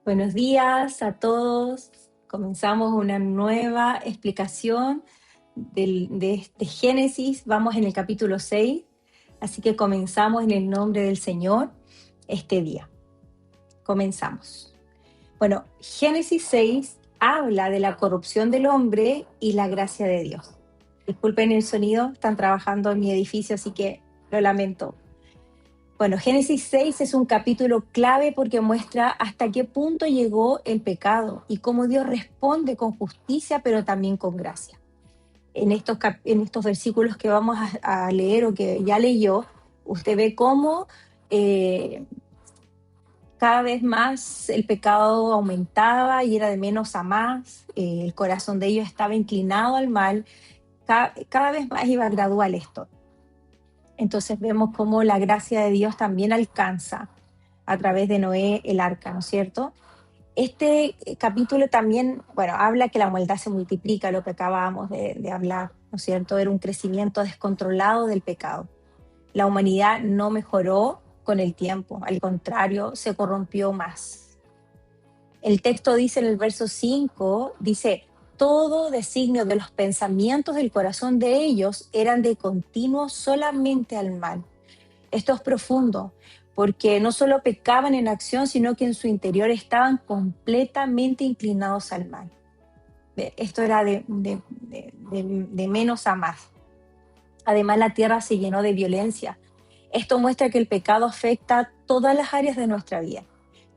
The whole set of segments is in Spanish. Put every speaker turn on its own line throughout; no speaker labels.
Buenos días a todos. Comenzamos una nueva explicación de Génesis. Vamos en el capítulo 6, así que comenzamos en el nombre del Señor este día. Comenzamos. Bueno, Génesis 6 habla de la corrupción del hombre y la gracia de Dios. Disculpen el sonido, están trabajando en mi edificio, así que lo lamento. Bueno, Génesis 6 es un capítulo clave porque muestra hasta qué punto llegó el pecado y cómo Dios responde con justicia, pero también con gracia. En estos versículos que vamos a leer o que ya leyó, usted ve cómo cada vez más el pecado aumentaba y era de menos a más. El corazón de ellos estaba inclinado al mal. Cada vez más iba gradual esto. Entonces vemos cómo la gracia de Dios también alcanza a través de Noé el arca, ¿no es cierto? Este capítulo también, bueno, habla que la maldad se multiplica, lo que acabábamos de hablar, ¿no es cierto? Era un crecimiento descontrolado del pecado. La humanidad no mejoró con el tiempo, al contrario, se corrompió más. El texto dice en el verso 5, dice, todo designio de los pensamientos del corazón de ellos eran de continuo solamente al mal. Esto es profundo, porque no solo pecaban en acción, sino que en su interior estaban completamente inclinados al mal. Esto era de menos a más. Además, la tierra se llenó de violencia. Esto muestra que el pecado afecta todas las áreas de nuestra vida,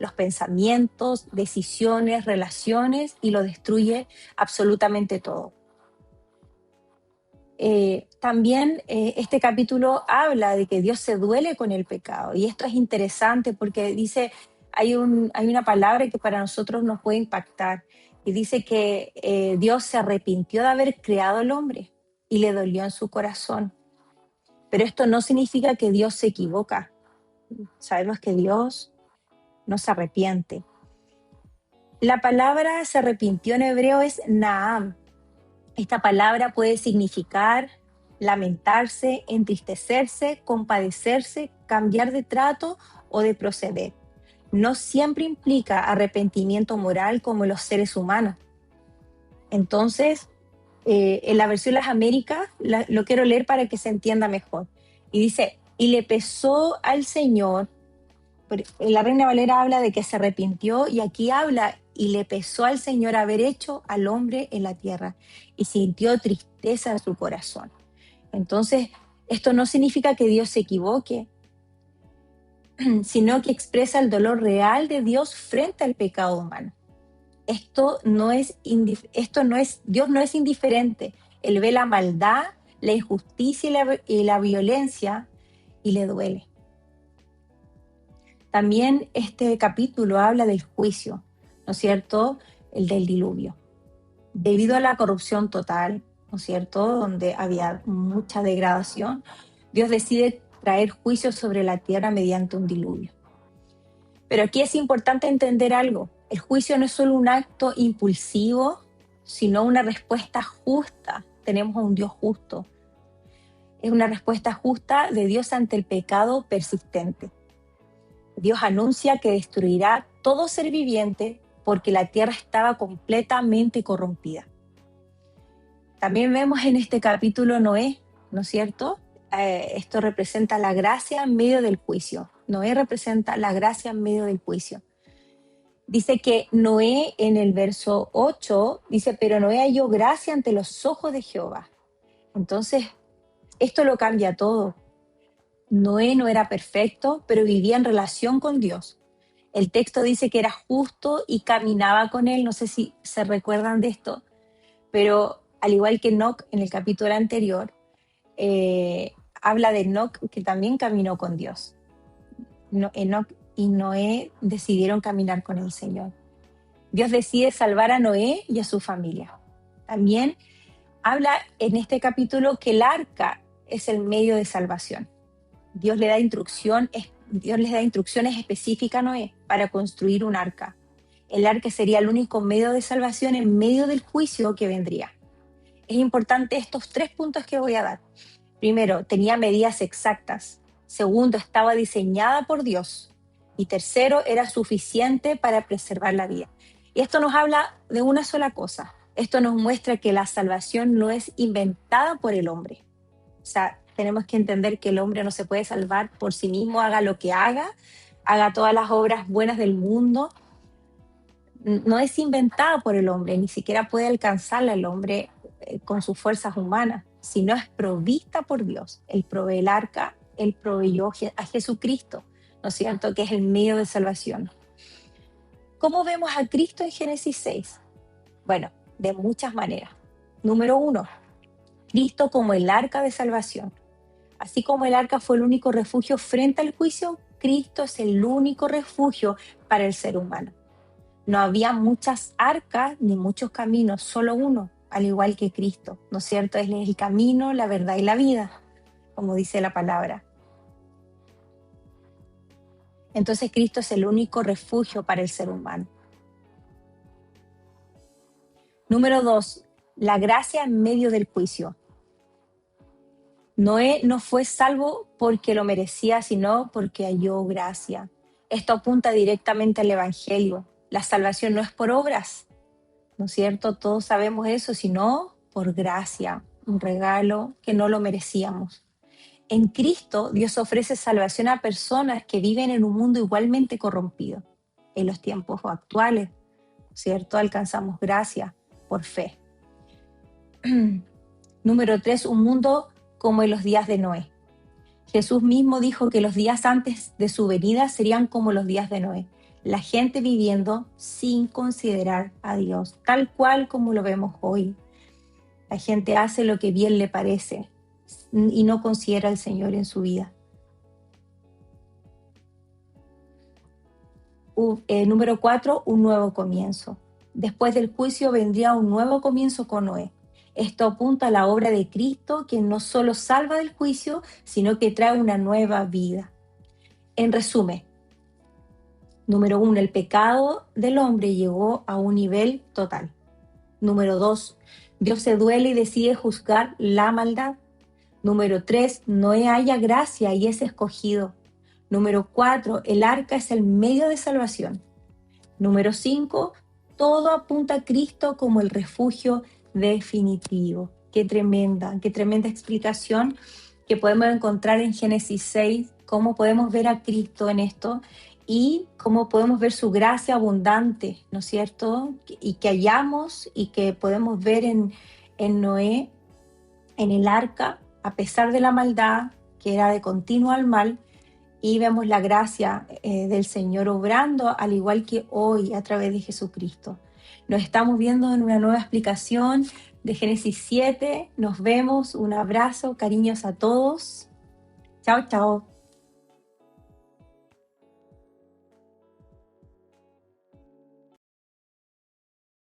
los pensamientos, decisiones, relaciones, y lo destruye absolutamente todo. También este capítulo habla de que Dios se duele con el pecado, y esto es interesante porque dice, hay una palabra que para nosotros nos puede impactar, y dice que Dios se arrepintió de haber creado al hombre y le dolió en su corazón. Pero esto no significa que Dios se equivoca. Sabemos que Dios no se arrepiente. La palabra se arrepintió en hebreo es Naam. Esta palabra puede significar lamentarse, entristecerse, compadecerse, cambiar de trato o de proceder. No siempre implica arrepentimiento moral como los seres humanos. Entonces, en la versión Las Américas, lo quiero leer para que se entienda mejor. Y dice, y le pesó al Señor. La Reina Valera habla de que se arrepintió, y aquí habla, y le pesó al Señor haber hecho al hombre en la tierra, y sintió tristeza en su corazón. Entonces, esto no significa que Dios se equivoque, sino que expresa el dolor real de Dios frente al pecado humano. Dios no es indiferente. Él ve la maldad, la injusticia y la violencia, y le duele. También este capítulo habla del juicio, ¿no es cierto? El del diluvio. Debido a la corrupción total, ¿no es cierto? Donde había mucha degradación, Dios decide traer juicio sobre la tierra mediante un diluvio. Pero aquí es importante entender algo. El juicio no es solo un acto impulsivo, sino una respuesta justa. Tenemos a un Dios justo. Es una respuesta justa de Dios ante el pecado persistente. Dios anuncia que destruirá todo ser viviente porque la tierra estaba completamente corrompida. También vemos en este capítulo Noé, ¿no es cierto? Esto representa la gracia en medio del juicio. Noé representa la gracia en medio del juicio. Dice que Noé en el verso 8, dice, pero Noé halló gracia ante los ojos de Jehová. Entonces, esto lo cambia todo. Noé no era perfecto, pero vivía en relación con Dios. El texto dice que era justo y caminaba con él. No sé si se recuerdan de esto, pero al igual que Enoc en el capítulo anterior, habla de Enoc que también caminó con Dios. Enoc y Noé decidieron caminar con el Señor. Dios decide salvar a Noé y a su familia. También habla en este capítulo que el arca es el medio de salvación. Dios le da instrucciones específicas a Noé para construir un arca. El arca sería el único medio de salvación en medio del juicio que vendría. Es importante estos 3 puntos que voy a dar. Primero, tenía medidas exactas. Segundo, estaba diseñada por Dios. Y tercero, era suficiente para preservar la vida. Y esto nos habla de una sola cosa. Esto nos muestra que la salvación no es inventada por el hombre. O sea, tenemos que entender que el hombre no se puede salvar por sí mismo, haga lo que haga todas las obras buenas del mundo. No es inventada por el hombre, ni siquiera puede alcanzarla el hombre con sus fuerzas humanas, sino es provista por Dios. Él provee el arca, Él proveyó a Jesucristo, ¿no es cierto?, que es el medio de salvación. ¿Cómo vemos a Cristo en Génesis 6? Bueno, de muchas maneras. Número 1, Cristo como el arca de salvación. Así como el arca fue el único refugio frente al juicio, Cristo es el único refugio para el ser humano. No había muchas arcas ni muchos caminos, solo uno, al igual que Cristo, ¿no es cierto? Él es el camino, la verdad y la vida, como dice la palabra. Entonces Cristo es el único refugio para el ser humano. Número 2, la gracia en medio del juicio. Noé no fue salvo porque lo merecía, sino porque halló gracia. Esto apunta directamente al Evangelio. La salvación no es por obras, ¿no es cierto? Todos sabemos eso, sino por gracia, un regalo que no lo merecíamos. En Cristo, Dios ofrece salvación a personas que viven en un mundo igualmente corrompido. En los tiempos actuales, ¿cierto? Alcanzamos gracia por fe. Número 3, un mundo como en los días de Noé. Jesús mismo dijo que los días antes de su venida serían como los días de Noé. La gente viviendo sin considerar a Dios, tal cual como lo vemos hoy. La gente hace lo que bien le parece y no considera al Señor en su vida. Número 4, un nuevo comienzo. Después del juicio vendría un nuevo comienzo con Noé. Esto apunta a la obra de Cristo, que no solo salva del juicio, sino que trae una nueva vida. En resumen, número 1, el pecado del hombre llegó a un nivel total. Número 2, Dios se duele y decide juzgar la maldad. Número 3, Noé halla gracia y es escogido. Número 4, el arca es el medio de salvación. Número 5, todo apunta a Cristo como el refugio definitivo. Qué tremenda explicación que podemos encontrar en Génesis 6, cómo podemos ver a Cristo en esto y cómo podemos ver su gracia abundante, ¿no es cierto? Y que hallamos y que podemos ver en Noé, en el arca, a pesar de la maldad, que era de continuo al mal, y vemos la gracia del Señor obrando, al igual que hoy, a través de Jesucristo. Nos estamos viendo en una nueva explicación de Génesis 7. Nos vemos, un abrazo, cariños a todos. Chao, chao.